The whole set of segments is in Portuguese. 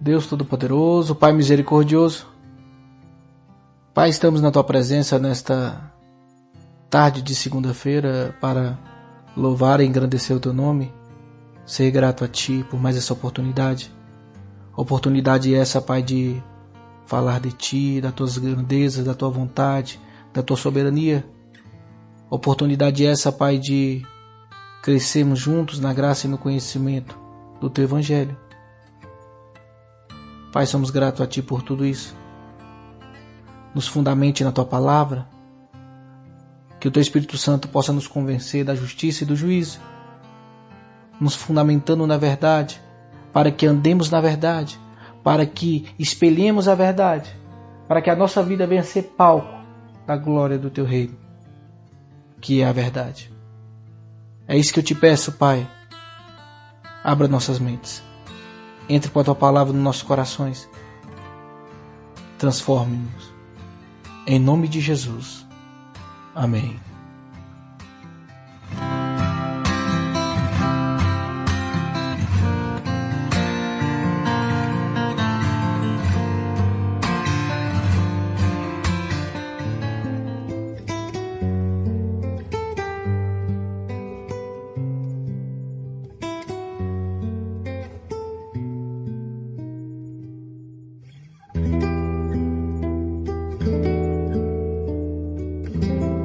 Deus Todo-Poderoso, Pai Misericordioso, Pai, estamos na Tua presença nesta tarde de segunda-feira para louvar e engrandecer o Teu nome, ser grato a Ti por mais essa oportunidade. Oportunidade essa, Pai, de falar de Ti, das Tuas grandezas, da Tua vontade, da Tua soberania. Oportunidade essa, Pai, de crescermos juntos na graça e no conhecimento do Teu Evangelho. Pai, somos gratos a Ti por tudo isso. Nos fundamente na Tua palavra, que o Teu Espírito Santo possa nos convencer da justiça e do juízo, nos fundamentando na verdade, para que andemos na verdade, para que espelhemos a verdade, para que a nossa vida venha a ser palco da glória do Teu reino, que é a verdade. É isso que eu Te peço, Pai. Abra nossas mentes. Entre com a Tua palavra nos nossos corações. Transforme-nos. Em nome de Jesus. Amém.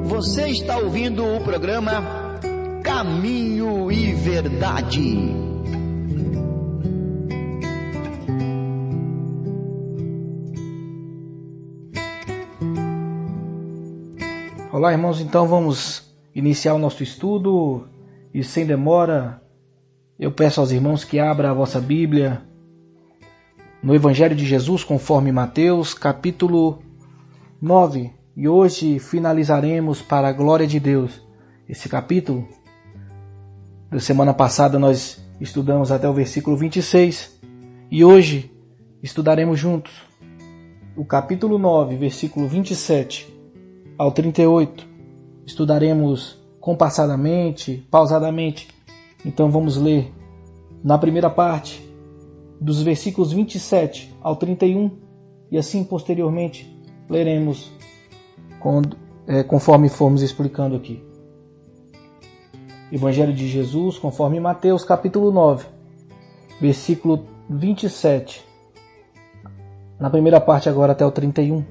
Você está ouvindo o programa Caminho e Verdade. Olá, irmãos, então vamos iniciar o nosso estudo e sem demora eu peço aos irmãos que abram a vossa Bíblia no Evangelho de Jesus conforme Mateus, capítulo 9. E hoje finalizaremos para a glória de Deus esse capítulo. Da semana passada nós estudamos até o versículo 26 e hoje estudaremos juntos o capítulo 9, versículo 27 ao 38. Estudaremos compassadamente, pausadamente. Então vamos ler na primeira parte dos versículos 27 ao 31 e assim posteriormente leremos conforme formos explicando aqui. Evangelho de Jesus, conforme Mateus, capítulo 9, versículo 27. Na primeira parte agora até o 31.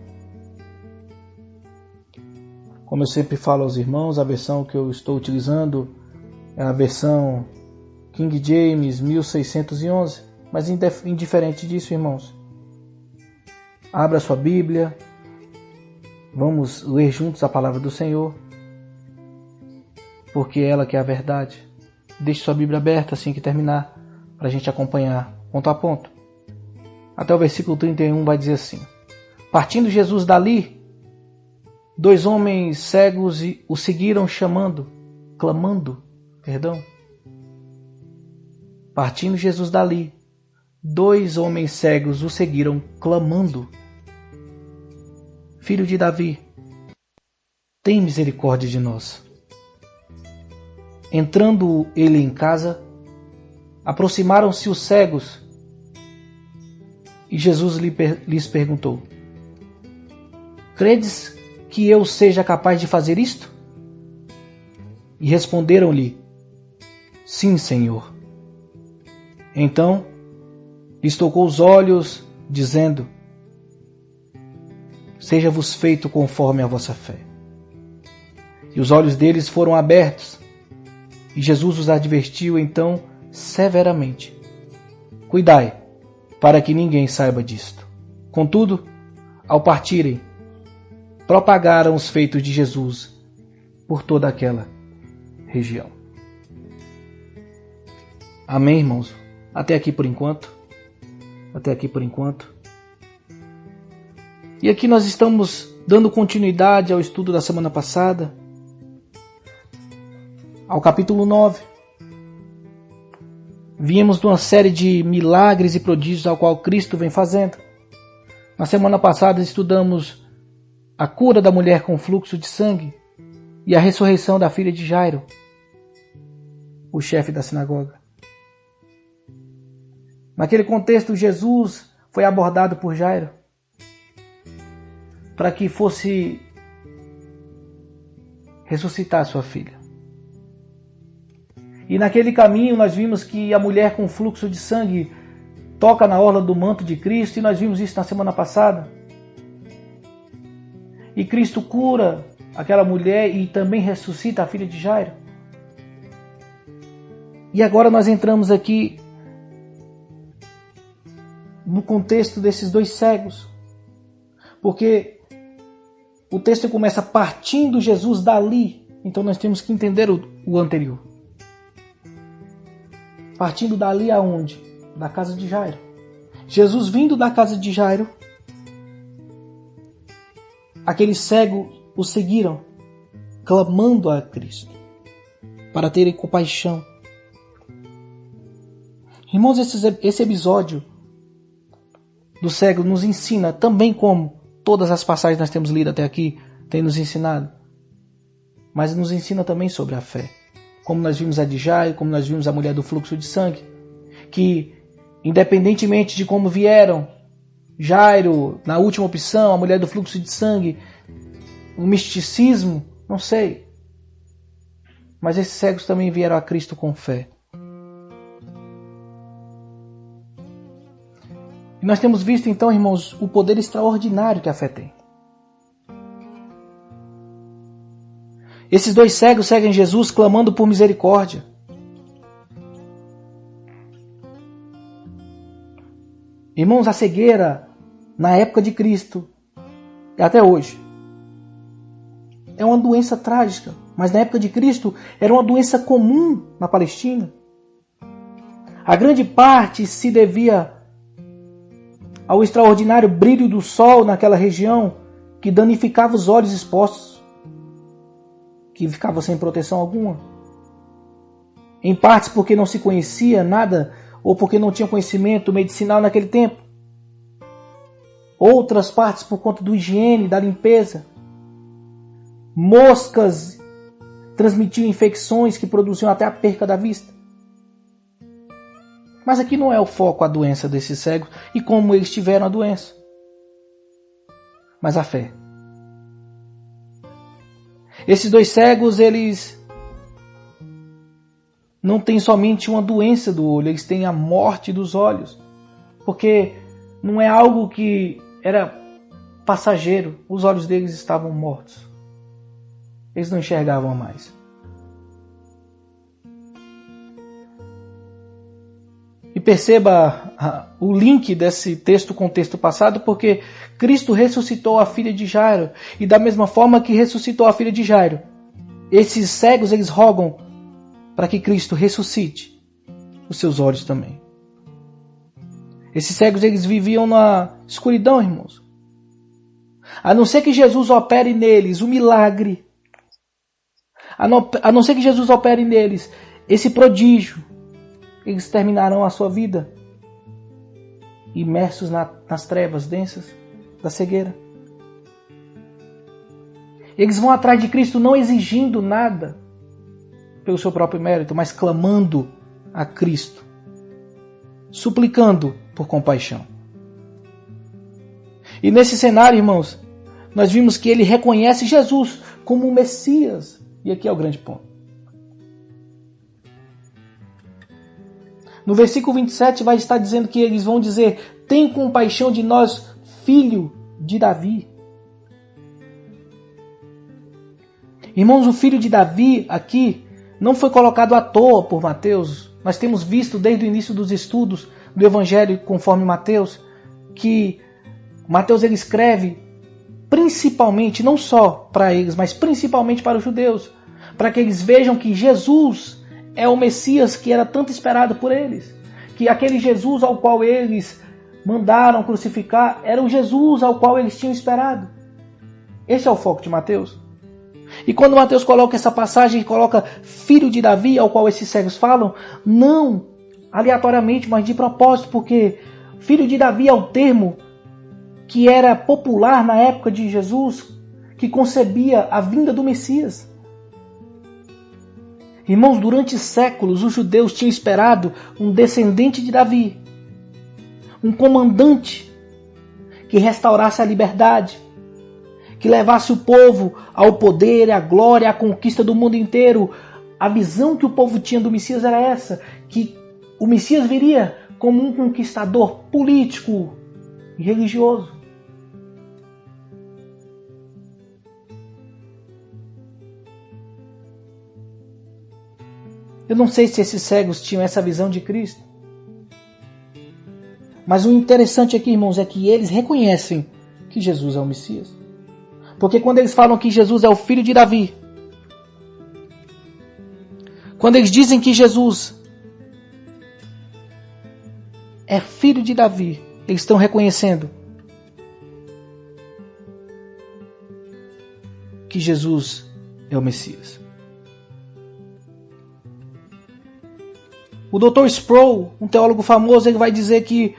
Como eu sempre falo aos irmãos, a versão que eu estou utilizando é a versão King James 1611. Mas indiferente disso, irmãos, abra sua Bíblia. Vamos ler juntos a palavra do Senhor, porque é ela que é a verdade. Deixe sua Bíblia aberta assim que terminar, para a gente acompanhar ponto a ponto. Até o versículo 31 vai dizer assim: Partindo Jesus dali, 2 homens cegos o seguiram clamando. Partindo Jesus dali, 2 homens cegos o seguiram clamando: Filho de Davi, tem misericórdia de nós. Entrando ele em casa, aproximaram-se os cegos e Jesus lhes perguntou: Credes que eu seja capaz de fazer isto? E responderam-lhe: Sim, Senhor. Então lhes tocou os olhos, dizendo: Seja-vos feito conforme a vossa fé. E os olhos deles foram abertos, e Jesus os advertiu então severamente: Cuidai, para que ninguém saiba disto. Contudo, ao partirem, propagaram os feitos de Jesus por toda aquela região. Amém, irmãos? Até aqui por enquanto. E aqui nós estamos dando continuidade ao estudo da semana passada, ao capítulo 9. Vimos de uma série de milagres e prodígios ao qual Cristo vem fazendo. Na semana passada estudamos a cura da mulher com fluxo de sangue e a ressurreição da filha de Jairo, o chefe da sinagoga. Naquele contexto, Jesus foi abordado por Jairo para que fosse ressuscitar sua filha. E naquele caminho nós vimos que a mulher com fluxo de sangue toca na orla do manto de Cristo, e nós vimos isso na semana passada. E Cristo cura aquela mulher e também ressuscita a filha de Jairo. E agora nós entramos aqui no contexto desses dois cegos, porque o texto começa partindo Jesus dali, então nós temos que entender o anterior. Partindo dali aonde? Da casa de Jairo. Jesus vindo da casa de Jairo, aqueles cegos o seguiram, clamando a Cristo, para terem compaixão. Irmãos, esse episódio do cego nos ensina, também como todas as passagens que nós temos lido até aqui têm nos ensinado, mas nos ensina também sobre a fé. Como nós vimos a de Jairo, como nós vimos a mulher do fluxo de sangue, que independentemente de como vieram, Jairo, na última opção, a mulher do fluxo de sangue, o misticismo, não sei. Mas esses cegos também vieram a Cristo com fé. E nós temos visto então, irmãos, o poder extraordinário que a fé tem. Esses dois cegos seguem Jesus clamando por misericórdia. Irmãos, a cegueira na época de Cristo e até hoje é uma doença trágica, mas na época de Cristo era uma doença comum na Palestina. A grande parte se devia ao extraordinário brilho do sol naquela região que danificava os olhos expostos, que ficavam sem proteção alguma. Em partes porque não se conhecia nada ou porque não tinha conhecimento medicinal naquele tempo. Outras partes por conta do higiene, da limpeza. Moscas transmitiam infecções que produziam até a perca da vista. Mas aqui não é o foco a doença desses cegos e como eles tiveram a doença, mas a fé. Esses dois cegos, eles não têm somente uma doença do olho, eles têm a morte dos olhos, porque não é algo que era passageiro, os olhos deles estavam mortos, eles não enxergavam mais. E perceba o link desse texto com o texto passado, porque Cristo ressuscitou a filha de Jairo. E da mesma forma que ressuscitou a filha de Jairo, esses cegos, eles rogam para que Cristo ressuscite os seus olhos também. Esses cegos, eles viviam na escuridão, irmãos. A não ser que Jesus opere neles o milagre, a não ser que Jesus opere neles esse prodígio, eles terminarão a sua vida imersos nas trevas densas da cegueira. Eles vão atrás de Cristo não exigindo nada pelo seu próprio mérito, mas clamando a Cristo, suplicando por compaixão. E nesse cenário, irmãos, nós vimos que ele reconhece Jesus como o Messias. E aqui é o grande ponto. No versículo 27 vai estar dizendo que eles vão dizer: tem compaixão de nós, filho de Davi. Irmãos, o filho de Davi aqui não foi colocado à toa por Mateus. Nós temos visto desde o início dos estudos do Evangelho conforme Mateus, que Mateus ele escreve principalmente, não só para eles, mas principalmente para os judeus, para que eles vejam que Jesus é o Messias que era tanto esperado por eles. Que aquele Jesus ao qual eles mandaram crucificar era o Jesus ao qual eles tinham esperado. Esse é o foco de Mateus. E quando Mateus coloca essa passagem, coloca filho de Davi, ao qual esses cegos falam, não aleatoriamente, mas de propósito, porque filho de Davi é o termo que era popular na época de Jesus, que concebia a vinda do Messias. Irmãos, durante séculos os judeus tinham esperado um descendente de Davi, um comandante que restaurasse a liberdade, que levasse o povo ao poder, à glória, à conquista do mundo inteiro. A visão que o povo tinha do Messias era essa, que o Messias viria como um conquistador político e religioso. Eu não sei se esses cegos tinham essa visão de Cristo. Mas o interessante aqui, irmãos, é que eles reconhecem que Jesus é o Messias. Porque quando eles falam que Jesus é o filho de Davi, quando eles dizem que Jesus é filho de Davi, eles estão reconhecendo que Jesus é o Messias. O Dr. Sproul, um teólogo famoso, ele vai dizer que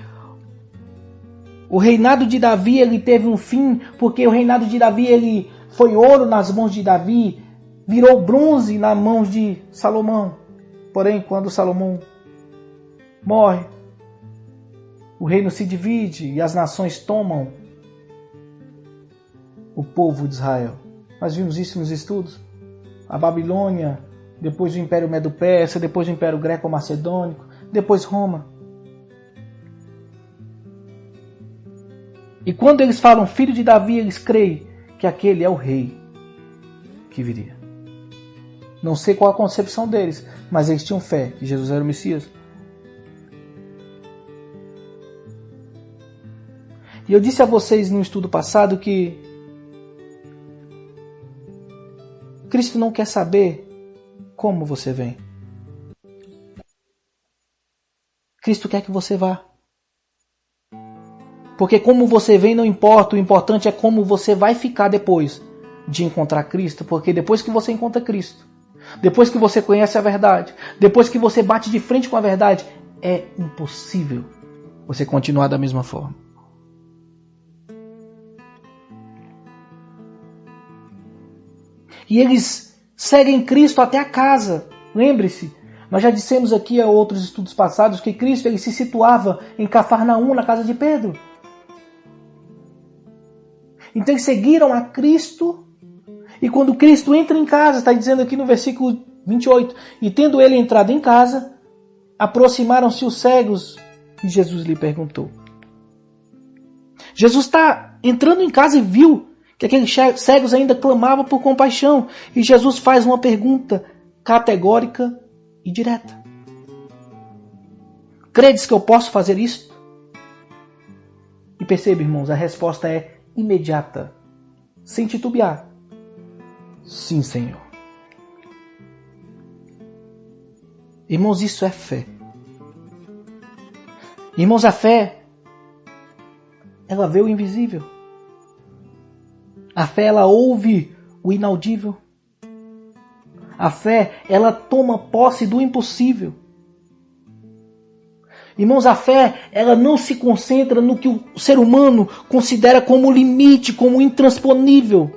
o reinado de Davi ele teve um fim, porque o reinado de Davi ele foi ouro nas mãos de Davi, virou bronze nas mãos de Salomão. Porém, quando Salomão morre, o reino se divide e as nações tomam o povo de Israel. Nós vimos isso nos estudos. A Babilônia, depois o Império Medo-Persa, depois o Império Greco-Macedônico, depois Roma. E quando eles falam filho de Davi, eles creem que aquele é o rei que viria. Não sei qual a concepção deles, mas eles tinham fé que Jesus era o Messias. E eu disse a vocês no estudo passado que Cristo não quer saber como você vem. Cristo quer que você vá. Porque como você vem não importa, o importante é como você vai ficar depois de encontrar Cristo. Porque depois que você encontra Cristo, depois que você conhece a verdade, depois que você bate de frente com a verdade, é impossível você continuar da mesma forma. E eles seguem Cristo até a casa. Lembre-se, nós já dissemos aqui a outros estudos passados que Cristo ele se situava em Cafarnaum, na casa de Pedro. Então eles seguiram a Cristo, e quando Cristo entra em casa, está dizendo aqui no versículo 28, e tendo ele entrado em casa, aproximaram-se os cegos, e Jesus lhe perguntou. Jesus está entrando em casa e viu que aqueles cegos ainda clamavam por compaixão, e Jesus faz uma pergunta categórica e direta. Credes que eu posso fazer isto? E perceba, irmãos, a resposta é imediata, sem titubear. Sim, Senhor. Irmãos, isso é fé. Irmãos, a fé, ela vê o invisível. A fé, ela ouve o inaudível. A fé, ela toma posse do impossível. Irmãos, a fé, ela não se concentra no que o ser humano considera como limite, como intransponível.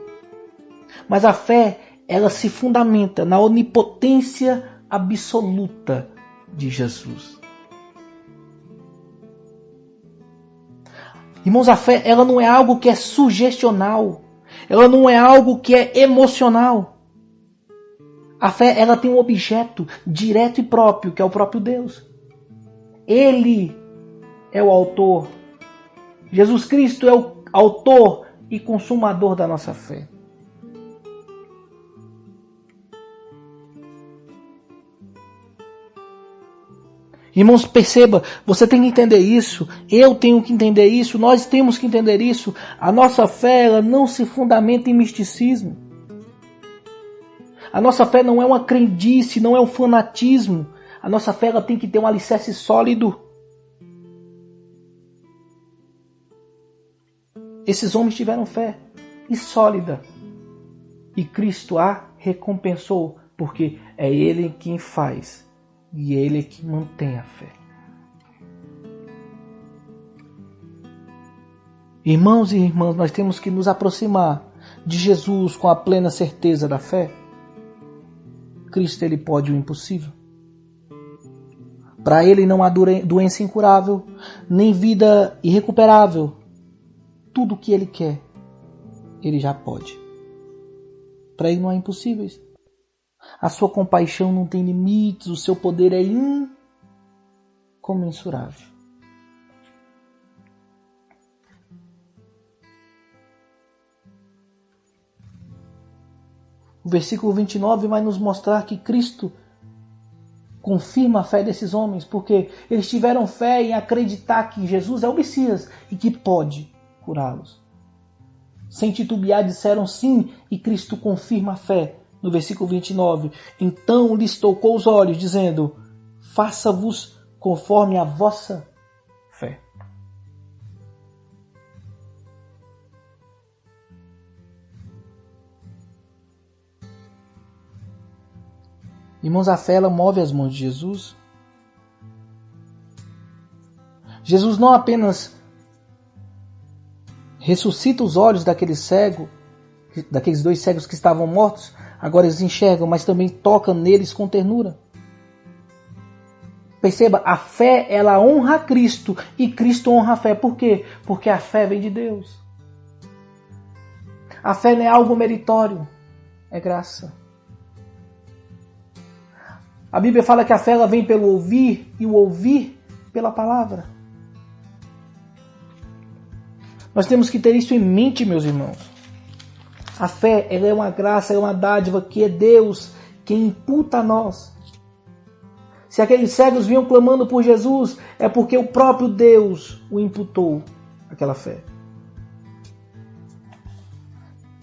Mas a fé, ela se fundamenta na onipotência absoluta de Jesus. Irmãos, a fé, ela não é algo que é sugestional. Ela não é algo que é emocional. A fé, ela tem um objeto direto e próprio, que é o próprio Deus. Ele é o autor. Jesus Cristo é o autor e consumador da nossa fé. Irmãos, perceba, você tem que entender isso, eu tenho que entender isso, nós temos que entender isso. A nossa fé, ela não se fundamenta em misticismo. A nossa fé não é uma crendice, não é um fanatismo. A nossa fé, ela tem que ter um alicerce sólido. Esses homens tiveram fé e sólida. E Cristo a recompensou, porque é Ele quem faz. E Ele é que mantém a fé. Irmãos e irmãs, nós temos que nos aproximar de Jesus com a plena certeza da fé. Cristo, Ele pode o impossível. Para ele não há doença incurável, nem vida irrecuperável. Tudo o que ele quer, ele já pode. Para ele não há impossíveis. A sua compaixão não tem limites, o seu poder é incomensurável. O versículo 29 vai nos mostrar que Cristo confirma a fé desses homens, porque eles tiveram fé em acreditar que Jesus é o Messias e que pode curá-los. Sem titubear, disseram sim, e Cristo confirma a fé. No versículo 29, então lhes tocou os olhos, dizendo: faça-vos conforme a vossa fé. Irmãos, a fé ela move as mãos de Jesus. Jesus não apenas ressuscita os olhos daquele cego, daqueles 2 cegos que estavam mortos, agora eles enxergam, mas também toca neles com ternura. Perceba, a fé ela honra a Cristo e Cristo honra a fé. Por quê? Porque a fé vem de Deus. A fé não é algo meritório, é graça. A Bíblia fala que a fé ela vem pelo ouvir e o ouvir pela palavra. Nós temos que ter isso em mente, meus irmãos. A fé ela é uma graça, é uma dádiva que é Deus quem imputa a nós. Se aqueles cegos vinham clamando por Jesus, é porque o próprio Deus o imputou aquela fé.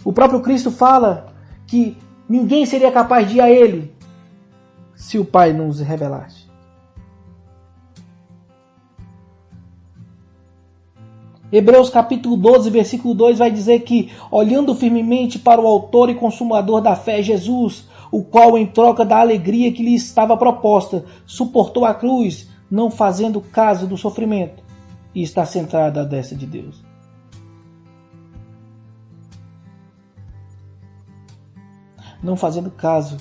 O próprio Cristo fala que ninguém seria capaz de ir a Ele se o Pai não nos revelasse. Hebreus capítulo 12, versículo 2 vai dizer que, olhando firmemente para o autor e consumador da fé, Jesus, o qual, em troca da alegria que lhe estava proposta, suportou a cruz, não fazendo caso do sofrimento, e está sentado à destra de Deus. Não fazendo caso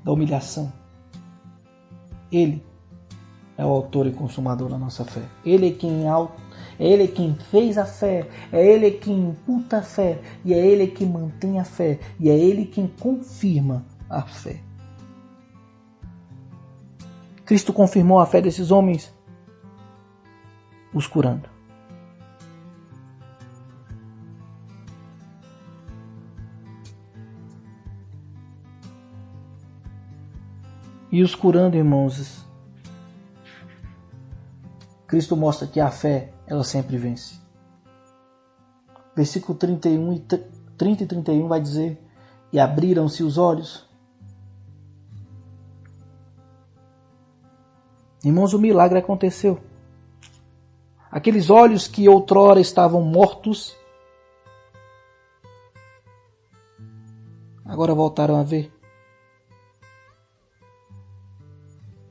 da humilhação. Ele é o autor e consumador da nossa fé. Ele é quem fez a fé, é Ele quem imputa a fé, e é Ele quem mantém a fé, e é Ele quem confirma a fé. Cristo confirmou a fé desses homens, os curando. E os curando, irmãos, Cristo mostra que a fé, ela sempre vence. Versículo 30 e 31 vai dizer: e abriram-se os olhos. Irmãos, o milagre aconteceu. Aqueles olhos que outrora estavam mortos, agora voltaram a ver.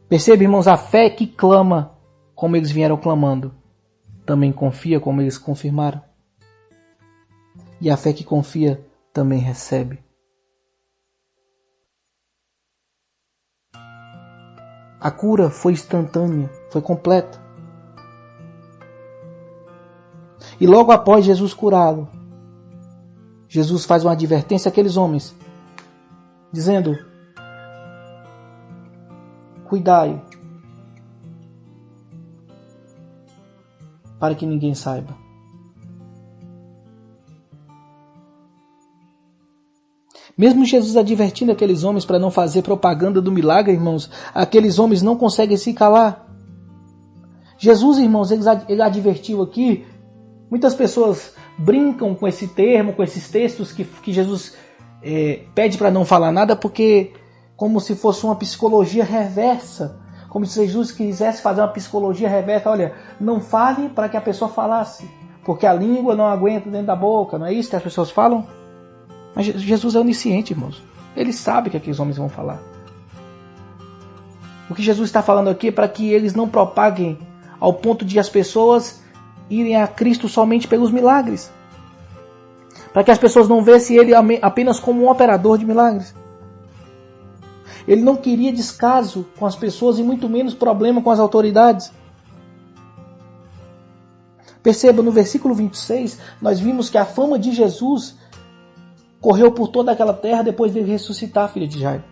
Perceba, irmãos, a fé que clama, como eles vieram clamando, também confia, como eles confirmaram. E a fé que confia também recebe. A cura foi instantânea, foi completa. E logo após Jesus curá-lo, Jesus faz uma advertência àqueles homens, dizendo: cuidai, para que ninguém saiba. Mesmo Jesus advertindo aqueles homens para não fazer propaganda do milagre, irmãos, aqueles homens não conseguem se calar. Jesus, irmãos, ele advertiu aqui. Muitas pessoas brincam com esse termo, com esses textos que Jesus pede para não falar nada, porque como se fosse uma psicologia reversa, como se Jesus quisesse fazer uma psicologia reversa. Olha, não fale para que a pessoa falasse, porque a língua não aguenta dentro da boca, não é isso que as pessoas falam? Mas Jesus é onisciente, irmãos. Ele sabe que aqueles homens vão falar. O que Jesus está falando aqui é para que eles não propaguem ao ponto de as pessoas irem a Cristo somente pelos milagres. Para que as pessoas não vissem Ele apenas como um operador de milagres. Ele não queria descaso com as pessoas e muito menos problema com as autoridades. Perceba, no versículo 26, nós vimos que a fama de Jesus correu por toda aquela terra depois de ressuscitar a filha de Jairo.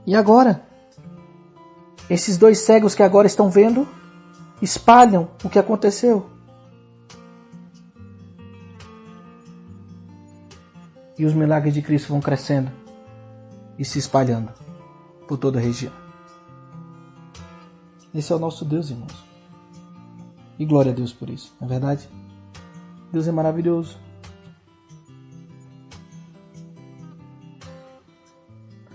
E agora, esses dois cegos que agora estão vendo, espalham o que aconteceu. E os milagres de Cristo vão crescendo e se espalhando por toda a região. Esse é o nosso Deus, irmãos. E glória a Deus por isso, não é verdade? Deus é maravilhoso.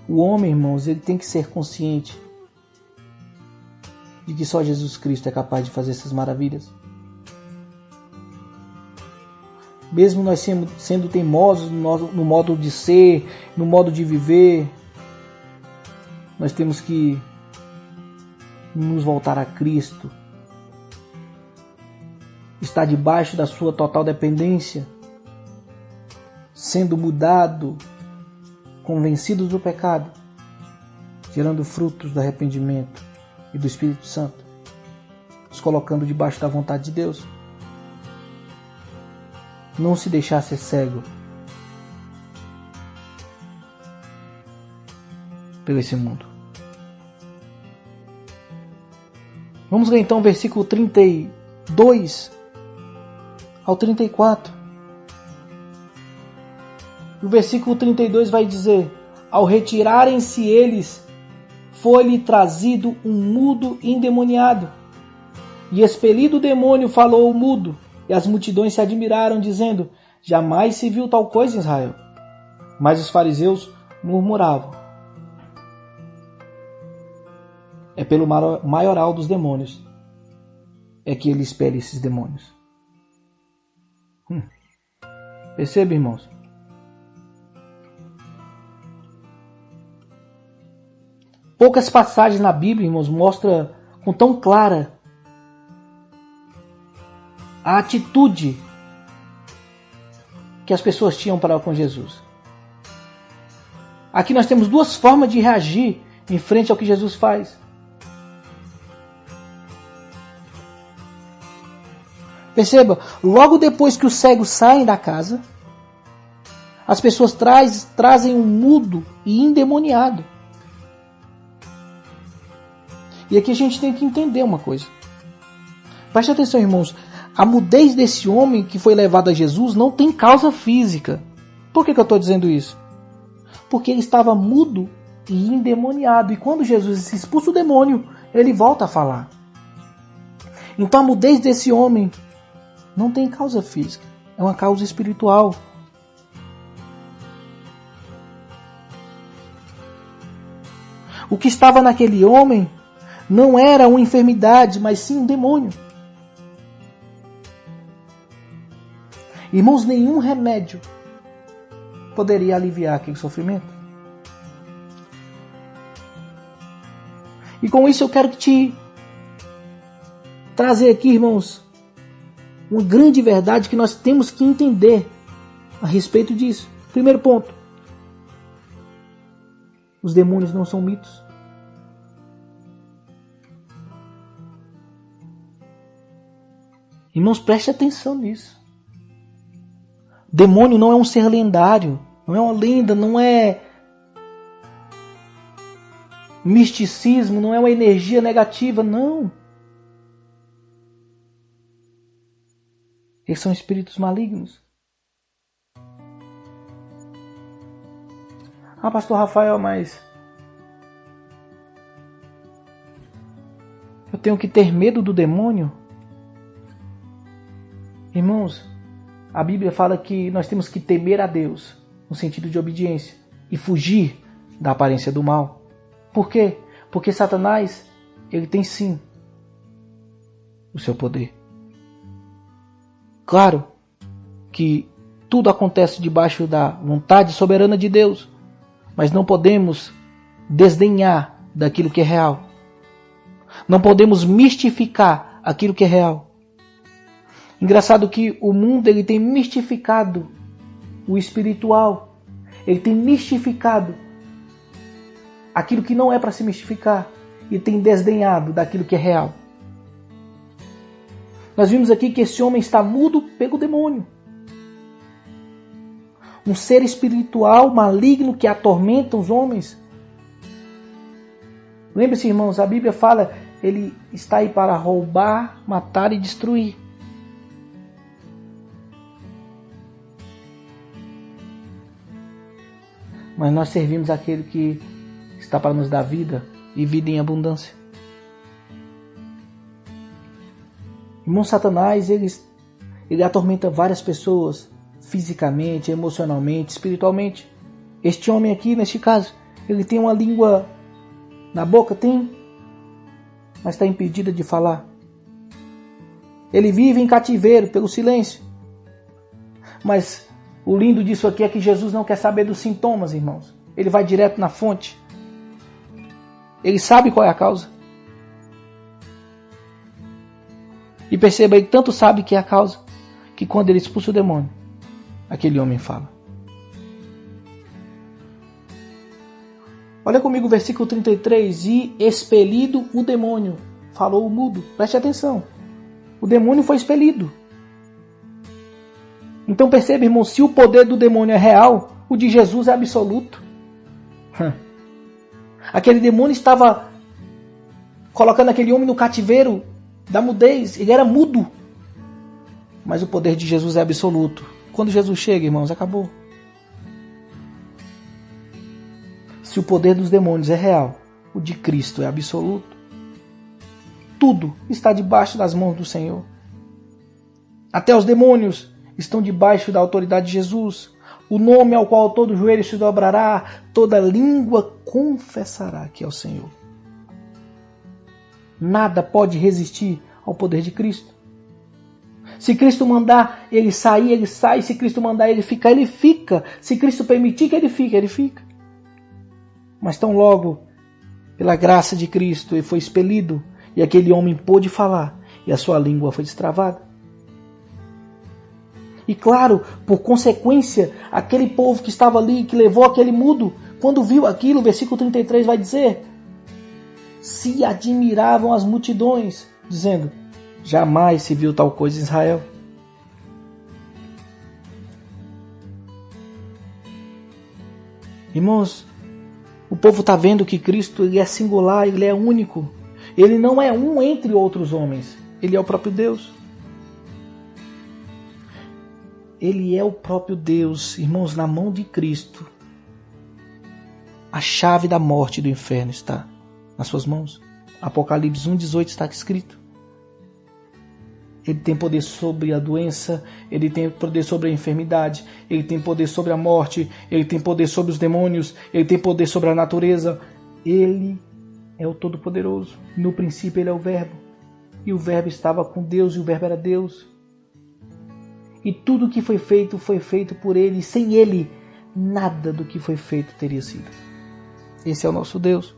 O homem, irmãos, ele tem que ser consciente de que só Jesus Cristo é capaz de fazer essas maravilhas. Mesmo nós sendo teimosos no modo de ser, no modo de viver, nós temos que nos voltar a Cristo, estar debaixo da sua total dependência, sendo mudado, convencidos do pecado, gerando frutos do arrependimento e do Espírito Santo, nos colocando debaixo da vontade de Deus. Não se deixar ser cego pelo esse mundo. Vamos ler então o versículo 32 ao 34. O versículo 32 vai dizer: ao retirarem-se eles, foi-lhe trazido um mudo endemoniado. E expelido o demônio, falou o mudo. E as multidões se admiraram, dizendo: jamais se viu tal coisa em Israel. Mas os fariseus murmuravam: é pelo maioral dos demônios é que ele expele esses demônios. Perceba, irmãos? Poucas passagens na Bíblia, irmãos, mostram com tão clara a atitude que as pessoas tinham para com Jesus. Aqui nós temos duas formas de reagir em frente ao que Jesus faz. Perceba, logo depois que os cegos saem da casa, as pessoas trazem um mudo e endemoniado. E aqui a gente tem que entender uma coisa. Preste atenção, irmãos. A mudez desse homem que foi levado a Jesus não tem causa física. Por que eu estou dizendo isso? Porque ele estava mudo e endemoniado. E quando Jesus expulsa o demônio, ele volta a falar. Então a mudez desse homem não tem causa física. É uma causa espiritual. O que estava naquele homem não era uma enfermidade, mas sim um demônio. Irmãos, nenhum remédio poderia aliviar aquele sofrimento. E com isso eu quero te trazer aqui, irmãos, uma grande verdade que nós temos que entender a respeito disso. Primeiro ponto: os demônios não são mitos. Irmãos, preste atenção nisso. Demônio não é um ser lendário, não é uma lenda, não é misticismo, não é uma energia negativa, não. Eles são espíritos malignos. Ah, pastor Rafael, mas eu tenho que ter medo do demônio? Irmãos, a Bíblia fala que nós temos que temer a Deus, no sentido de obediência, e fugir da aparência do mal. Por quê? Porque Satanás, ele tem sim o seu poder. Claro que tudo acontece debaixo da vontade soberana de Deus, mas não podemos desdenhar daquilo que é real. Não podemos mistificar aquilo que é real. Engraçado que o mundo ele tem mistificado o espiritual. Ele tem mistificado aquilo que não é para se mistificar e tem desdenhado daquilo que é real. Nós vimos aqui que esse homem está mudo pelo demônio. Um ser espiritual maligno que atormenta os homens. Lembre-se, irmãos, a Bíblia fala, ele está aí para roubar, matar e destruir. Mas nós servimos aquele que está para nos dar vida e vida em abundância. Irmão, Satanás, ele atormenta várias pessoas, fisicamente, emocionalmente, espiritualmente. Este homem aqui, neste caso, ele tem uma língua na boca, mas está impedida de falar. Ele vive em cativeiro pelo silêncio. Mas o lindo disso aqui é que Jesus não quer saber dos sintomas, irmãos. Ele vai direto na fonte. Ele sabe qual é a causa. E perceba, ele tanto sabe que é a causa, que quando ele expulsa o demônio, aquele homem fala. Olha comigo o versículo 33. E expelido o demônio, falou o mudo. Preste atenção. O demônio foi expelido. Então perceba, irmão, se o poder do demônio é real, o de Jesus é absoluto. Aquele demônio estava colocando aquele homem no cativeiro da mudez. Ele era mudo. Mas o poder de Jesus é absoluto. Quando Jesus chega, irmãos, acabou. Se o poder dos demônios é real, o de Cristo é absoluto. Tudo está debaixo das mãos do Senhor. Até os demônios estão debaixo da autoridade de Jesus. O nome ao qual todo joelho se dobrará, toda língua confessará que é o Senhor. Nada pode resistir ao poder de Cristo. Se Cristo mandar ele sair, ele sai. Se Cristo mandar ele ficar, ele fica. Se Cristo permitir que ele fique, ele fica. Mas tão logo, pela graça de Cristo, ele foi expelido e aquele homem pôde falar e a sua língua foi destravada. E claro, por consequência, aquele povo que estava ali, que levou aquele mudo, quando viu aquilo, o versículo 33 vai dizer, se admiravam as multidões, dizendo, jamais se viu tal coisa em Israel. Irmãos, o povo está vendo que Cristo ele é singular, ele é único. Ele não é um entre outros homens, ele é o próprio Deus. Ele é o próprio Deus, irmãos, na mão de Cristo. A chave da morte e do inferno está nas suas mãos. Apocalipse 1,18 está escrito. Ele tem poder sobre a doença, ele tem poder sobre a enfermidade, ele tem poder sobre a morte, ele tem poder sobre os demônios, ele tem poder sobre a natureza. Ele é o Todo-Poderoso. No princípio ele é o Verbo. E o Verbo estava com Deus e o Verbo era Deus. E tudo que foi feito por ele. E sem ele, nada do que foi feito teria sido. Esse é o nosso Deus.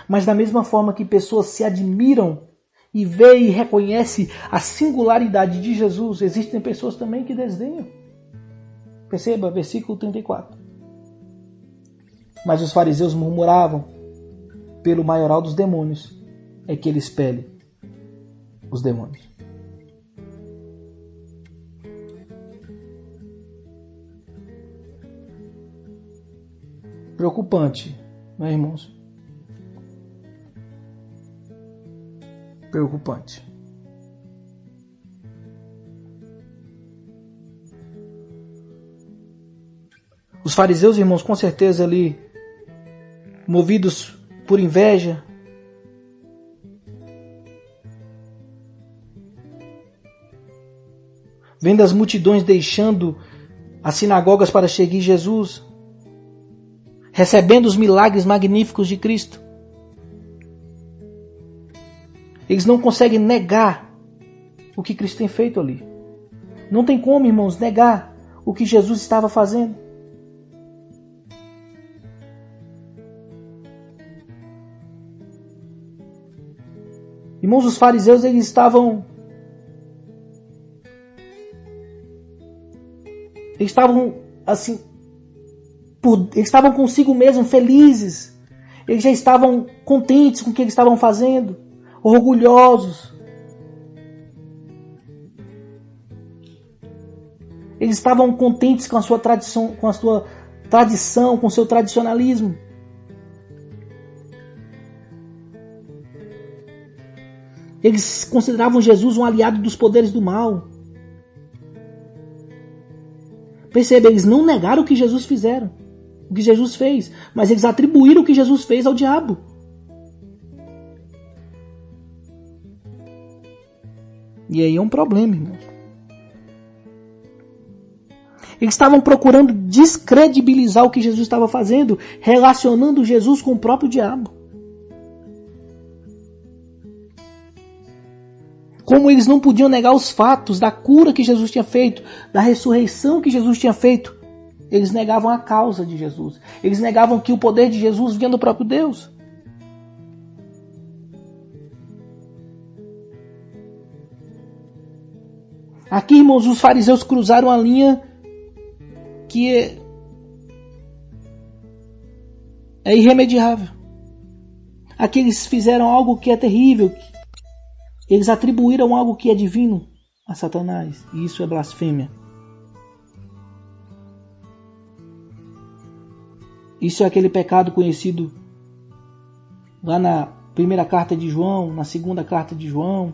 Mas da mesma forma que pessoas se admiram e veem e reconhecem a singularidade de Jesus, existem pessoas também que desdenham. Perceba, versículo 34. Mas os fariseus murmuravam pelo maioral dos demônios, é que ele expele os demônios. Preocupante, não é, irmãos? Preocupante. Os fariseus, irmãos, com certeza ali, movidos por inveja, vendo as multidões deixando as sinagogas para seguir Jesus, recebendo os milagres magníficos de Cristo, eles não conseguem negar o que Cristo tem feito ali. Não tem como, irmãos, negar o que Jesus estava fazendo. Irmãos, os fariseus eles Eles estavam assim, eles estavam consigo mesmo felizes. Eles já estavam contentes com o que eles estavam fazendo, orgulhosos. Eles estavam contentes com a sua tradição, com o seu tradicionalismo. Eles consideravam Jesus um aliado dos poderes do mal. Percebe, eles não negaram o que Jesus fizeram, o que Jesus fez, mas eles atribuíram o que Jesus fez ao diabo. E aí é um problema, irmão. Eles estavam procurando descredibilizar o que Jesus estava fazendo, relacionando Jesus com o próprio diabo. Como eles não podiam negar os fatos da cura que Jesus tinha feito, da ressurreição que Jesus tinha feito, eles negavam a causa de Jesus. Eles negavam que o poder de Jesus vinha do próprio Deus. Aqui, irmãos, os fariseus cruzaram a linha que é irremediável. Aqui eles fizeram algo que é terrível. Eles atribuíram algo que é divino a Satanás. E isso é blasfêmia. Isso é aquele pecado conhecido lá na primeira carta de João, na segunda carta de João,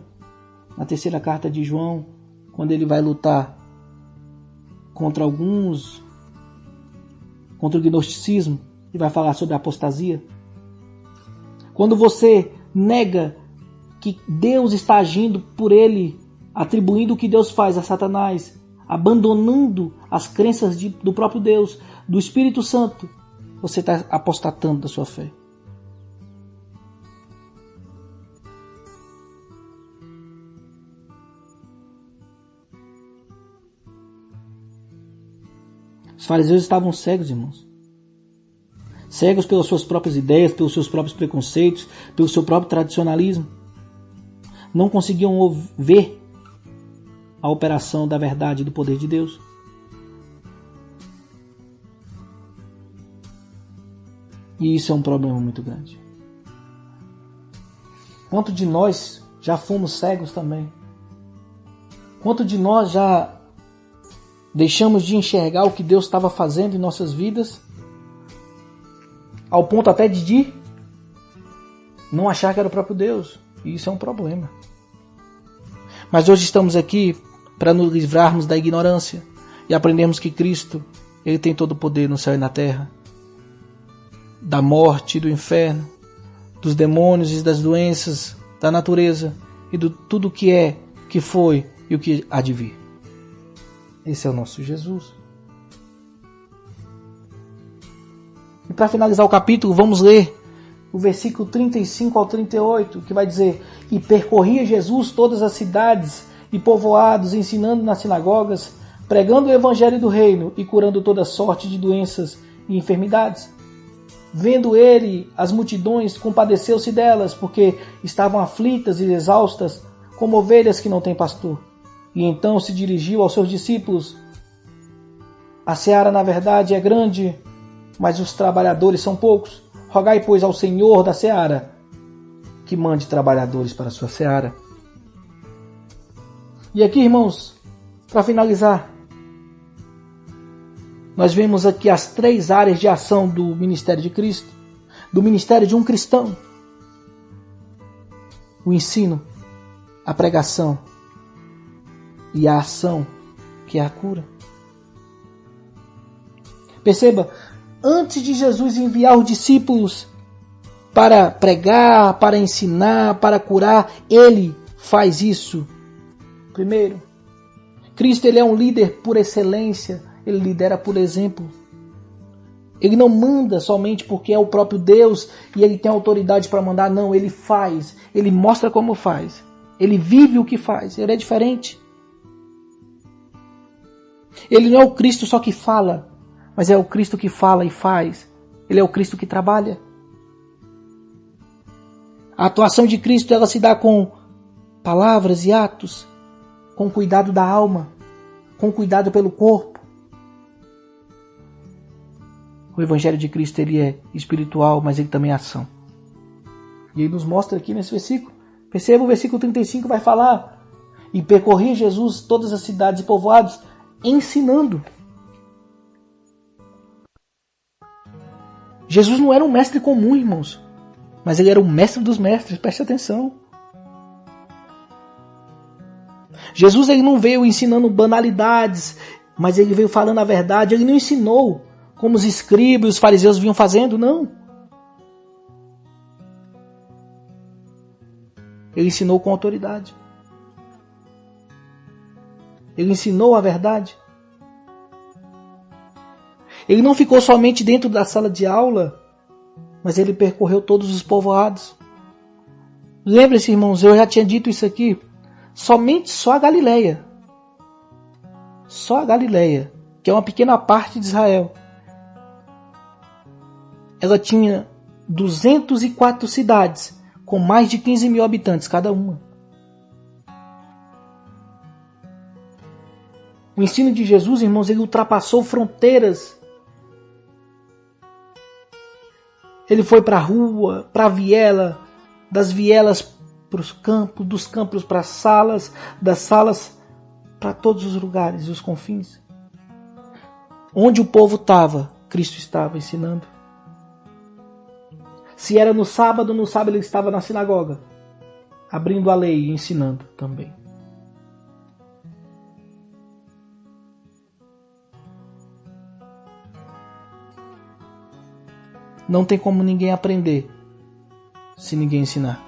na terceira carta de João, quando ele vai lutar contra o gnosticismo e vai falar sobre a apostasia. Quando você nega que Deus está agindo por ele, atribuindo o que Deus faz a Satanás, abandonando as crenças do próprio Deus, do Espírito Santo, você está apostatando da sua fé. Os fariseus estavam cegos, irmãos. Cegos pelas suas próprias ideias, pelos seus próprios preconceitos, pelo seu próprio tradicionalismo. Não conseguiam ver a operação da verdade e do poder de Deus. E isso é um problema muito grande. Quanto de nós já fomos cegos também? Quanto de nós já deixamos de enxergar o que Deus estava fazendo em nossas vidas, ao ponto até de não achar que era o próprio Deus? E isso é um problema. Mas hoje estamos aqui para nos livrarmos da ignorância e aprendermos que Cristo, Ele tem todo o poder no céu e na terra, da morte e do inferno, dos demônios e das doenças, da natureza e de tudo o que é, que foi e o que há de vir. Esse é o nosso Jesus. E para finalizar o capítulo, vamos ler o versículo 35 ao 38, que vai dizer: E percorria Jesus todas as cidades e povoados, ensinando nas sinagogas, pregando o evangelho do reino e curando toda sorte de doenças e enfermidades. Vendo ele as multidões, compadeceu-se delas, porque estavam aflitas e exaustas, como ovelhas que não têm pastor. E então se dirigiu aos seus discípulos: A seara, na verdade, é grande, mas os trabalhadores são poucos. Rogai, pois, ao Senhor da seara que mande trabalhadores para a sua seara. E aqui, irmãos, para finalizar, nós vemos aqui as 3 áreas de ação do ministério de Cristo, do ministério de um cristão: o ensino, a pregação e a ação, que é a cura. Perceba, antes de Jesus enviar os discípulos para pregar, para ensinar, para curar, Ele faz isso primeiro. Cristo, Ele é um líder por excelência, Ele lidera por exemplo. Ele não manda somente porque é o próprio Deus e Ele tem autoridade para mandar, não, Ele faz, Ele mostra como faz, Ele vive o que faz, Ele é diferente. Ele não é o Cristo só que fala, mas é o Cristo que fala e faz. Ele é o Cristo que trabalha. A atuação de Cristo, ela se dá com palavras e atos, com cuidado da alma, com cuidado pelo corpo, O Evangelho de Cristo ele é espiritual, mas ele também é ação. E ele nos mostra aqui nesse versículo. Perceba, o versículo 35 vai falar: e percorria Jesus todas as cidades e povoados, ensinando. Jesus não era um mestre comum, irmãos, mas ele era o mestre dos mestres, preste atenção. Jesus ele não veio ensinando banalidades, mas ele veio falando a verdade. Ele não ensinou como os escribas e os fariseus vinham fazendo, não. Ele ensinou com autoridade. Ele ensinou a verdade. Ele não ficou somente dentro da sala de aula, mas ele percorreu todos os povoados. Lembre-se, irmãos, eu já tinha dito isso aqui. Só a Galileia, que é uma pequena parte de Israel, ela tinha 204 cidades, com mais de 15 mil habitantes cada uma. O ensino de Jesus, irmãos, ele ultrapassou fronteiras. Ele foi para a rua, para a viela, das vielas para os campos, dos campos para as salas, das salas para todos os lugares e os confins. Onde o povo estava, Cristo estava ensinando. Se era no sábado ele estava na sinagoga, abrindo a lei e ensinando também. Não tem como ninguém aprender se ninguém ensinar.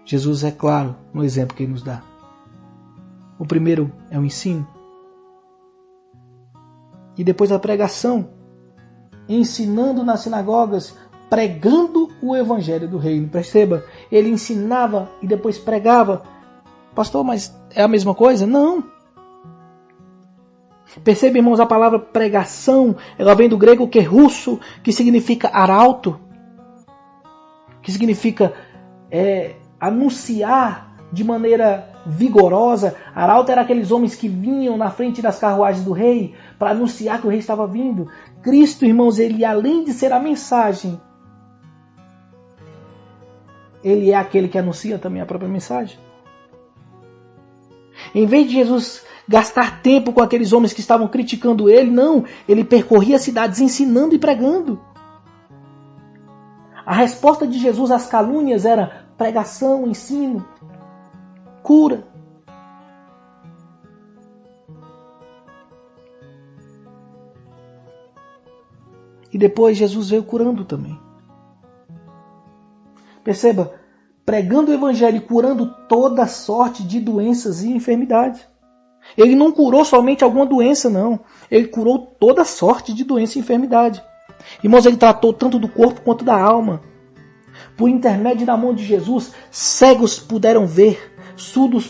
Jesus é claro no exemplo que ele nos dá. O primeiro é o ensino. E depois a pregação. Ensinando nas sinagogas, pregando o evangelho do reino. Perceba, ele ensinava e depois pregava. Pastor, mas é a mesma coisa? Não. Perceba, irmãos, a palavra pregação, ela vem do grego kerusso, que significa arauto, que significa anunciar de maneira vigorosa. Arauto era aqueles homens que vinham na frente das carruagens do rei para anunciar que o rei estava vindo. Cristo, irmãos, ele além de ser a mensagem, ele é aquele que anuncia também a própria mensagem. Em vez de Jesus gastar tempo com aqueles homens que estavam criticando ele, não, ele percorria as cidades ensinando e pregando. A resposta de Jesus às calúnias era pregação, ensino, cura. E depois Jesus veio curando também. Perceba, pregando o evangelho e curando toda sorte de doenças e enfermidades. Ele não curou somente alguma doença, não. Ele curou toda sorte de doença e enfermidade. Irmãos, ele tratou tanto do corpo quanto da alma. Por intermédio da mão de Jesus, cegos puderam ver, surdos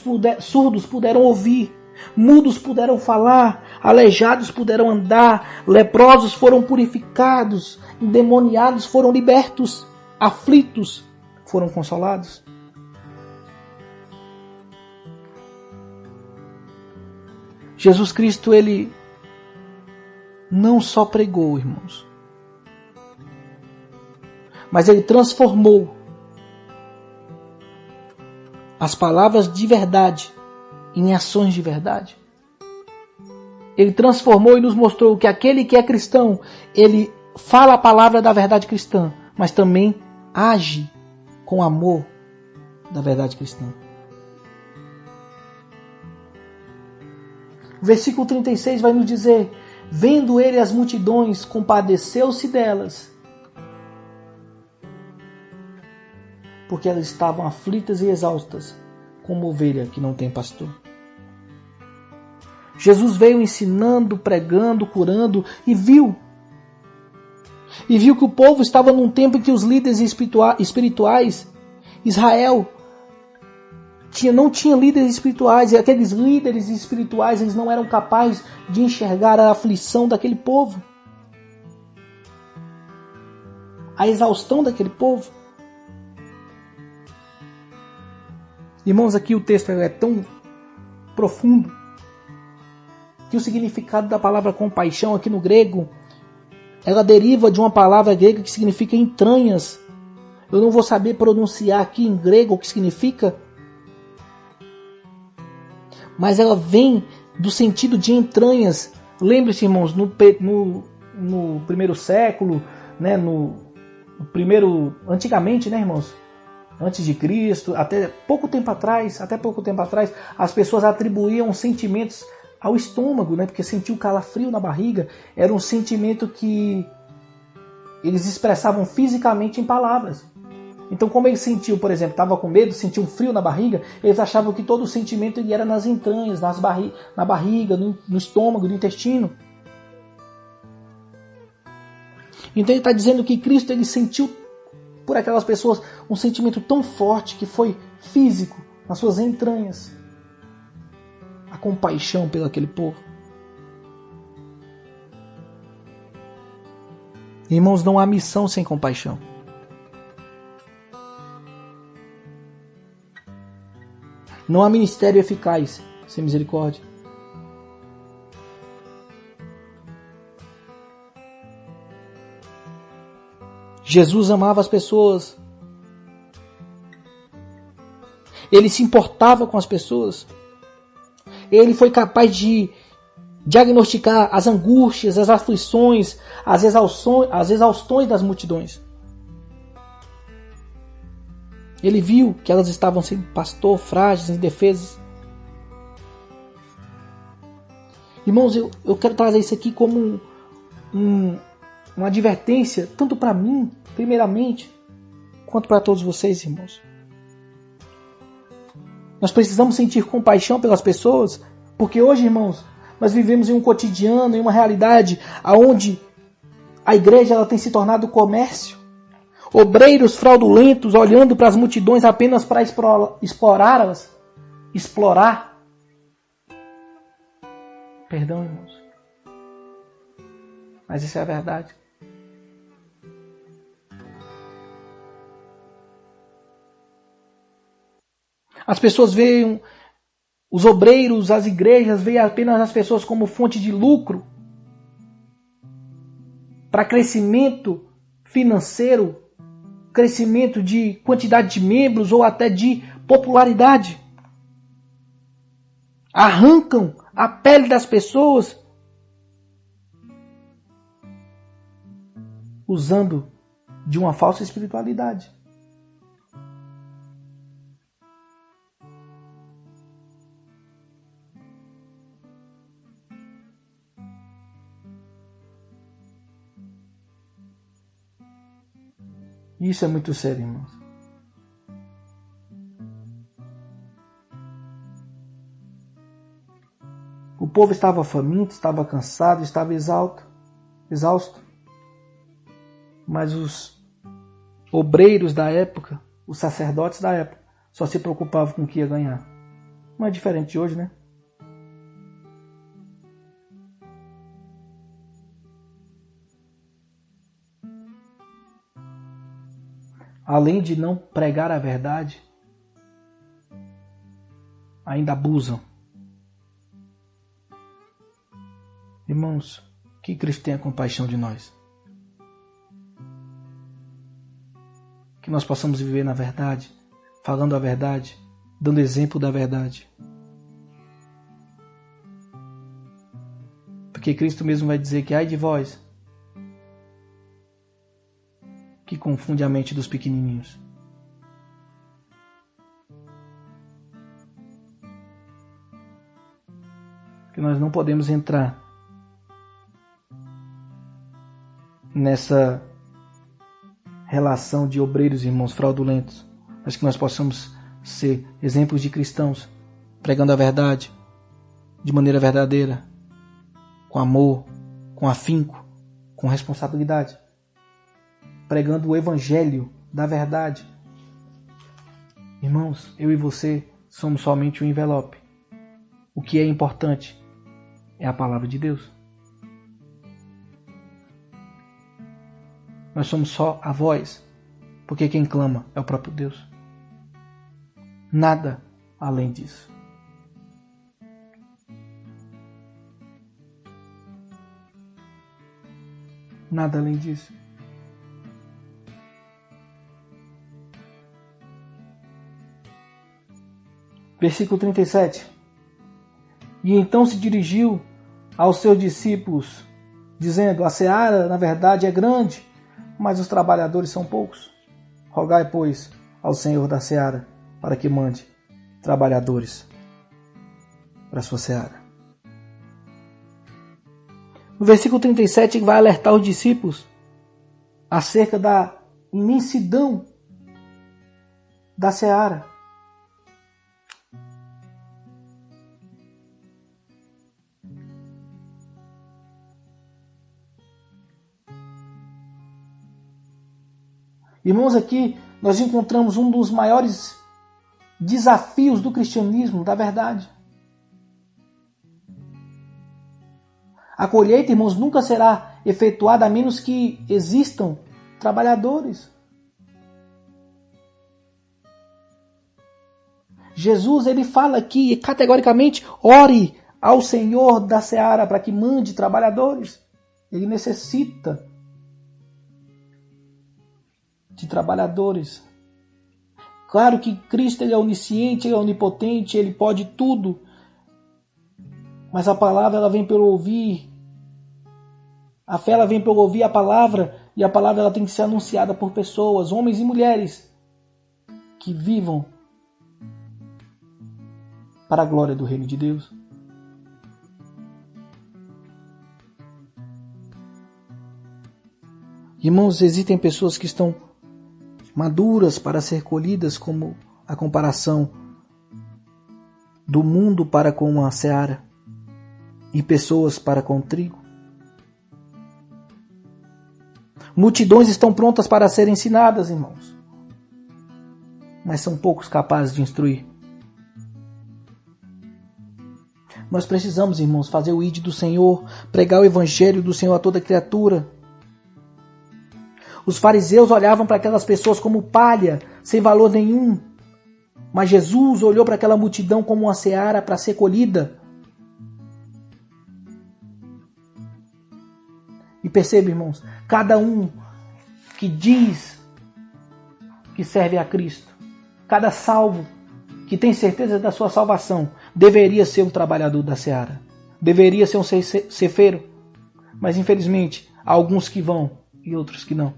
puderam ouvir, mudos puderam falar, aleijados puderam andar, leprosos foram purificados, endemoniados foram libertos, aflitos foram consolados. Jesus Cristo, ele não só pregou, irmãos, mas ele transformou as palavras de verdade em ações de verdade. Ele transformou e nos mostrou que aquele que é cristão, ele fala a palavra da verdade cristã, mas também age com amor da verdade cristã. O versículo 36 vai nos dizer: vendo ele as multidões, compadeceu-se delas, porque elas estavam aflitas e exaustas, como ovelha que não tem pastor. Jesus veio ensinando, pregando, curando e viu que o povo estava num tempo em que os líderes espirituais, Israel, não tinha líderes espirituais, e aqueles líderes espirituais eles não eram capazes de enxergar a aflição daquele povo, a exaustão daquele povo. Irmãos, aqui o texto é tão profundo que o significado da palavra compaixão aqui no grego, ela deriva de uma palavra grega que significa entranhas. Eu não vou saber pronunciar aqui em grego o que significa, mas ela vem do sentido de entranhas. Lembre-se, irmãos, no primeiro século, né, antigamente, né, irmãos, antes de Cristo, até pouco tempo atrás, as pessoas atribuíam sentimentos ao estômago, né, porque sentiu calafrio na barriga. Era um sentimento que eles expressavam fisicamente em palavras. Então, como ele sentiu, por exemplo, estava com medo, sentiu um frio na barriga, eles achavam que todo o sentimento era nas entranhas, na barriga, no estômago, no intestino. Então ele está dizendo que Cristo ele sentiu por aquelas pessoas um sentimento tão forte que foi físico, nas suas entranhas. A compaixão pelo aquele povo. Irmãos, não há missão sem compaixão. Não há ministério eficaz sem misericórdia. Jesus amava as pessoas. Ele se importava com as pessoas. Ele foi capaz de diagnosticar as angústias, as aflições, as exaustões das multidões. Ele viu que elas estavam sem pastor, frágeis, indefesas. Irmãos, eu quero trazer isso aqui como uma advertência, tanto para mim, primeiramente, quanto para todos vocês, irmãos. Nós precisamos sentir compaixão pelas pessoas, porque hoje, irmãos, nós vivemos em um cotidiano, em uma realidade onde a igreja ela tem se tornado comércio. Obreiros fraudulentos olhando para as multidões apenas para explorá-las. Explorar. Perdão, irmãos. Mas isso é a verdade. As pessoas veem, os obreiros, as igrejas, veem apenas as pessoas como fonte de lucro para crescimento financeiro, crescimento de quantidade de membros ou até de popularidade. Arrancam a pele das pessoas usando de uma falsa espiritualidade. Isso é muito sério, irmãos. O povo estava faminto, estava cansado, estava exausto. Mas os obreiros da época, os sacerdotes da época, só se preocupavam com o que ia ganhar. Não é diferente de hoje, né? Além de não pregar a verdade, ainda abusam. Irmãos, que Cristo tenha compaixão de nós. Que nós possamos viver na verdade, falando a verdade, dando exemplo da verdade. Porque Cristo mesmo vai dizer que ai de vós, que confunde a mente dos pequenininhos. Que nós não podemos entrar nessa relação de obreiros e irmãos fraudulentos, mas que nós possamos ser exemplos de cristãos, pregando a verdade de maneira verdadeira, com amor, com afinco, com responsabilidade. Pregando o evangelho da verdade. Irmãos, eu e você somos somente um envelope. O que é importante é a palavra de Deus. Nós somos só a voz, porque quem clama é o próprio Deus. Nada além disso. Nada além disso. Versículo 37. E então se dirigiu aos seus discípulos, dizendo: a seara, na verdade, é grande, mas os trabalhadores são poucos. Rogai, pois, ao Senhor da seara, para que mande trabalhadores para a sua seara. No versículo 37, ele vai alertar os discípulos acerca da imensidão da seara. Irmãos, aqui nós encontramos um dos maiores desafios do cristianismo, da verdade. A colheita, irmãos, nunca será efetuada a menos que existam trabalhadores. Jesus, ele fala aqui categoricamente: ore ao Senhor da seara para que mande trabalhadores. Ele necessita de trabalhadores. Claro que Cristo, ele é onisciente, ele é onipotente, ele pode tudo. Mas a palavra, ela vem pelo ouvir. A fé, ela vem pelo ouvir a palavra, e a palavra, ela tem que ser anunciada por pessoas, homens e mulheres, que vivam para a glória do reino de Deus. Irmãos, existem pessoas que estão maduras para ser colhidas, como a comparação do mundo para com a seara e pessoas para com o trigo. Multidões estão prontas para serem ensinadas, irmãos, mas são poucos capazes de instruir. Nós precisamos, irmãos, fazer o ID do Senhor, pregar o evangelho do Senhor a toda criatura. Os fariseus olhavam para aquelas pessoas como palha, sem valor nenhum. Mas Jesus olhou para aquela multidão como uma seara para ser colhida. E perceba, irmãos, cada um que diz que serve a Cristo, cada salvo que tem certeza da sua salvação, deveria ser um trabalhador da seara. Deveria ser um cefeiro. Mas infelizmente, há alguns que vão e outros que não.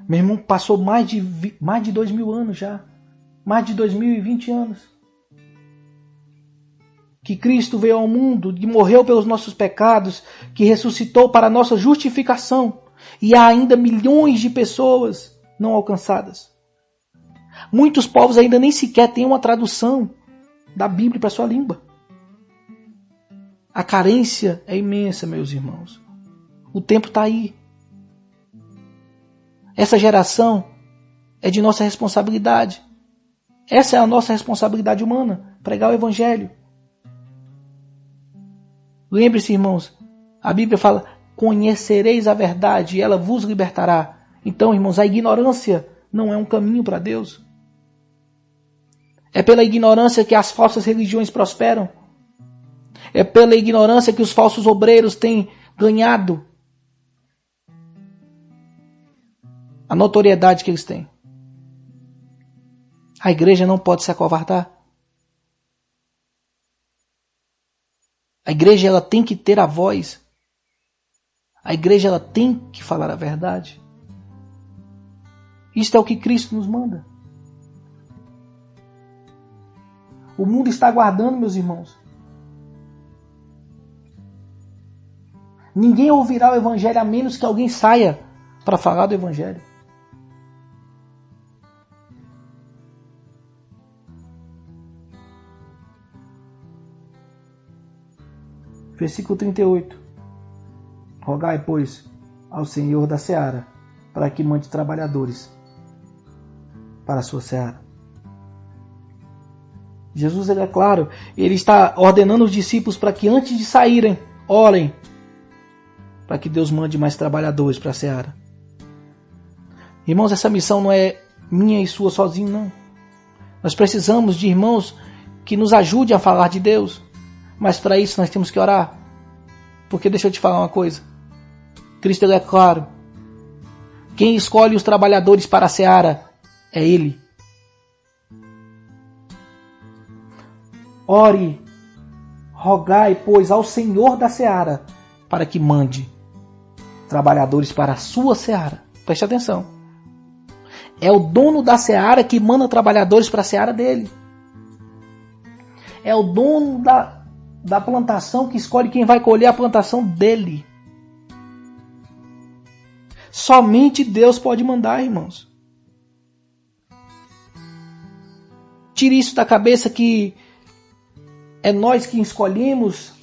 Meu irmão, passou mais de 2.000 anos já. Mais de 2020 anos. Que Cristo veio ao mundo, que morreu pelos nossos pecados, que ressuscitou para a nossa justificação. E há ainda milhões de pessoas não alcançadas. Muitos povos ainda nem sequer têm uma tradução da Bíblia para a sua língua. A carência é imensa, meus irmãos. O tempo está aí. Essa geração é de nossa responsabilidade. Essa é a nossa responsabilidade humana, pregar o Evangelho. Lembre-se, irmãos, a Bíblia fala: conhecereis a verdade e ela vos libertará. Então, irmãos, a ignorância não é um caminho para Deus. É pela ignorância que as falsas religiões prosperam. É pela ignorância que os falsos obreiros têm ganhado a notoriedade que eles têm. A igreja não pode se acovardar. A igreja, ela tem que ter a voz. A igreja, ela tem que falar a verdade. Isto é o que Cristo nos manda. O mundo está aguardando, meus irmãos. Ninguém ouvirá o Evangelho a menos que alguém saia para falar do Evangelho. Versículo 38. Rogai, pois, ao Senhor da seara, para que mande trabalhadores para a sua seara. Jesus, ele é claro, ele está ordenando os discípulos para que antes de saírem, orem, para que Deus mande mais trabalhadores para a seara. Irmãos, essa missão não é minha e sua sozinho, não. Nós precisamos de irmãos que nos ajudem a falar de Deus. Mas para isso nós temos que orar. Porque deixa eu te falar uma coisa. Cristo ele é claro. Quem escolhe os trabalhadores para a seara é Ele. Ore, rogai, pois, ao Senhor da seara para que mande trabalhadores para a sua seara. Preste atenção. É o dono da seara que manda trabalhadores para a seara dele. É o dono da plantação que escolhe quem vai colher a plantação dele. Somente Deus pode mandar, irmãos. Tire isso da cabeça que é nós que escolhemos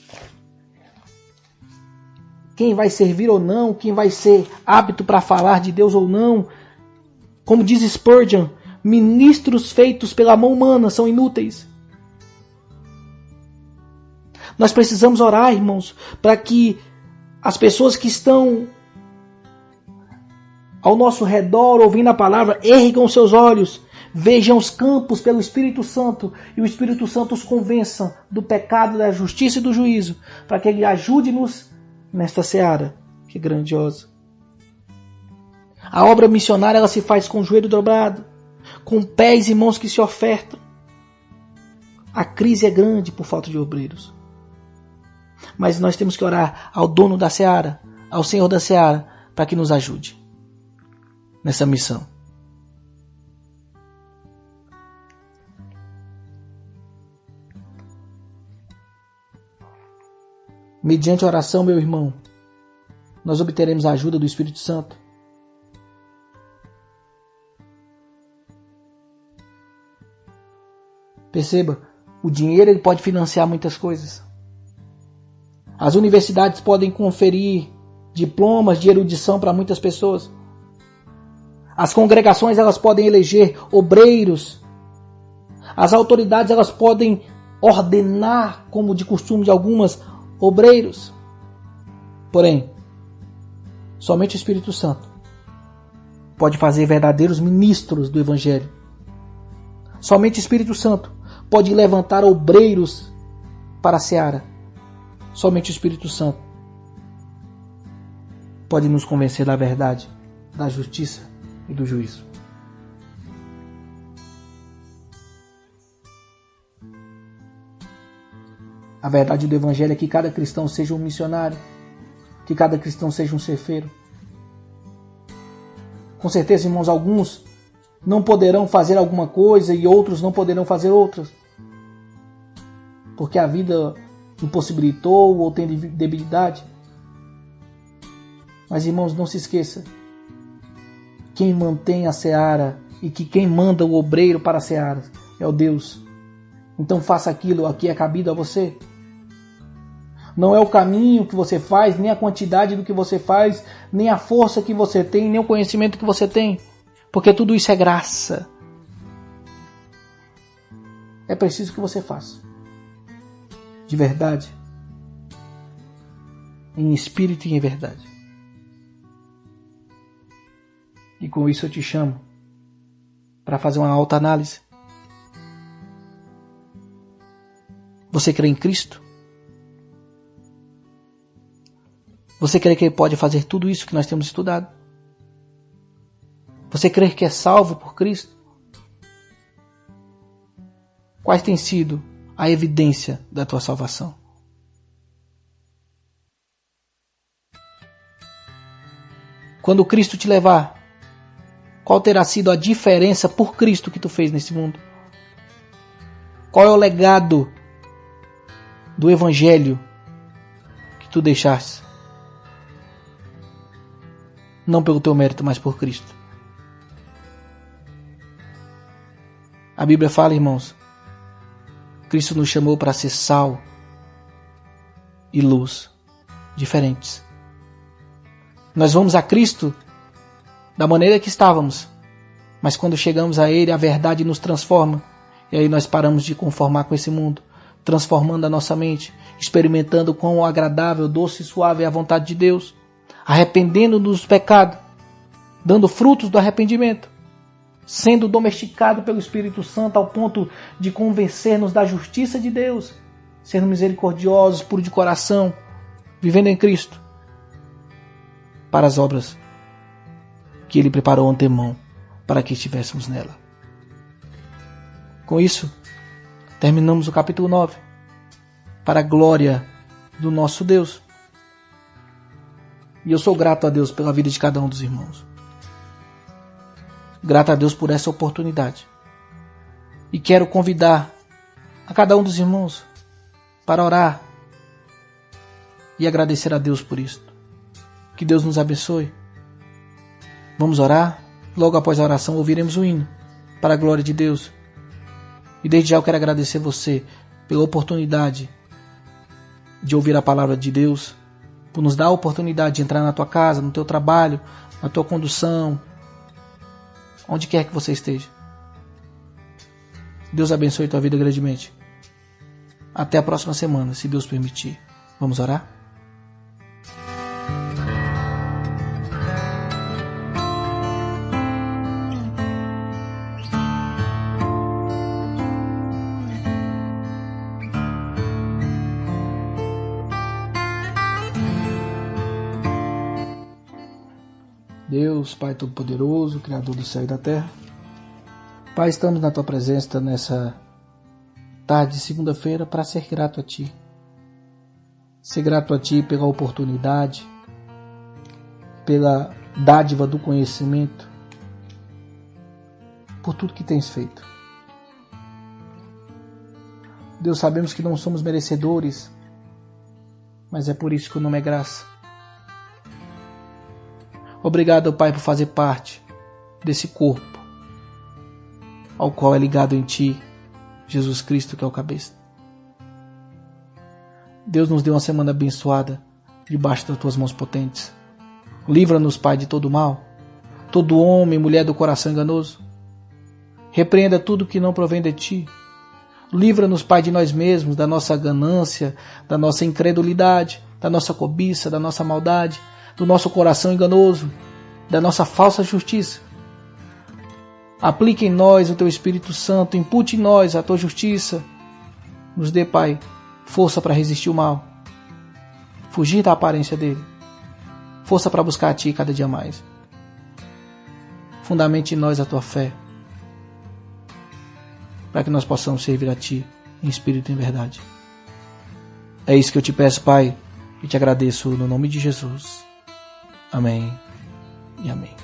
quem vai servir ou não, quem vai ser apto para falar de Deus ou não. Como diz Spurgeon, ministros feitos pela mão humana são inúteis. Nós precisamos orar, irmãos, para que as pessoas que estão ao nosso redor, ouvindo a palavra, ergam seus olhos, vejam os campos pelo Espírito Santo e o Espírito Santo os convença do pecado, da justiça e do juízo, para que Ele ajude-nos nesta seara que é grandiosa. A obra missionária ela se faz com o joelho dobrado, com pés e mãos que se ofertam. A crise é grande por falta de obreiros. Mas nós temos que orar ao dono da seara, ao Senhor da seara, para que nos ajude nessa missão. Mediante a oração, meu irmão, nós obteremos a ajuda do Espírito Santo. Perceba, o dinheiro ele pode financiar muitas coisas. As universidades podem conferir diplomas de erudição para muitas pessoas. As congregações elas podem eleger obreiros. As autoridades elas podem ordenar, como de costume de algumas, obreiros. Porém, somente o Espírito Santo pode fazer verdadeiros ministros do Evangelho. Somente o Espírito Santo pode levantar obreiros para a seara. Somente o Espírito Santo pode nos convencer da verdade, da justiça e do juízo. A verdade do Evangelho é que cada cristão seja um missionário, que cada cristão seja um ceifeiro. Com certeza, irmãos, alguns não poderão fazer alguma coisa e outros não poderão fazer outras, porque a vida impossibilitou ou tem debilidade. Mas, irmãos, não se esqueça, quem mantém a seara e que quem manda o obreiro para a seara é o Deus. Então faça aquilo que é cabido a você. Não é o caminho que você faz, nem a quantidade do que você faz, nem a força que você tem, nem o conhecimento que você tem, porque tudo isso é graça. É preciso que você faça de verdade, em espírito e em verdade. E com isso eu te chamo para fazer uma autoanálise. Você crê em Cristo? Você crê que Ele pode fazer tudo isso que nós temos estudado? Você crê que é salvo por Cristo? Quais têm sido a evidência da tua salvação? Quando Cristo te levar, qual terá sido a diferença por Cristo que tu fez nesse mundo? Qual é o legado do Evangelho que tu deixaste? Não pelo teu mérito, mas por Cristo. A Bíblia fala, irmãos, Cristo nos chamou para ser sal e luz diferentes. Nós vamos a Cristo da maneira que estávamos, mas quando chegamos a Ele, a verdade nos transforma, e aí nós paramos de conformar com esse mundo, transformando a nossa mente, experimentando quão agradável, doce e suave é a vontade de Deus, arrependendo-nos dos pecados, dando frutos do arrependimento. sendo domesticado pelo Espírito Santo ao ponto de convencer-nos da justiça de Deus, sendo misericordiosos, puros de coração, vivendo em Cristo, para as obras que Ele preparou antemão para que estivéssemos nela. Com isso, terminamos o capítulo 9, para a glória do nosso Deus. E eu sou grato a Deus pela vida de cada um dos irmãos. Grato a Deus por essa oportunidade. E quero convidar a cada um dos irmãos para orar e agradecer a Deus por isto. Que Deus nos abençoe. Vamos orar? Logo após a oração ouviremos o hino para a glória de Deus. E desde já eu quero agradecer você pela oportunidade de ouvir a palavra de Deus, por nos dar a oportunidade de entrar na tua casa, no teu trabalho, na tua condução, onde quer que você esteja. Deus abençoe tua vida grandemente. Até a próxima semana, se Deus permitir. Vamos orar? Deus, Pai Todo-Poderoso, Criador do céu e da terra. Pai, estamos na Tua presença nessa tarde de segunda-feira para ser grato a Ti. Ser grato a Ti pela oportunidade, pela dádiva do conhecimento, por tudo que Tens feito. Deus, sabemos que não somos merecedores, mas é por isso que o nome é graça. Obrigado, Pai, por fazer parte desse corpo ao qual é ligado em Ti, Jesus Cristo, que é o cabeça. Deus nos deu uma semana abençoada debaixo das Tuas mãos potentes. Livra-nos, Pai, de todo mal, todo homem e mulher do coração enganoso. Repreenda tudo que não provém de Ti. Livra-nos, Pai, de nós mesmos, da nossa ganância, da nossa incredulidade, da nossa cobiça, da nossa maldade, do nosso coração enganoso, da nossa falsa justiça. Aplique em nós o Teu Espírito Santo, impute em nós a Tua justiça. Nos dê, Pai, força para resistir o mal, fugir da aparência dele, força para buscar a Ti cada dia mais. Fundamente em nós a Tua fé, para que nós possamos servir a Ti em espírito e em verdade. É isso que eu te peço, Pai, e te agradeço no nome de Jesus. Amém e amém.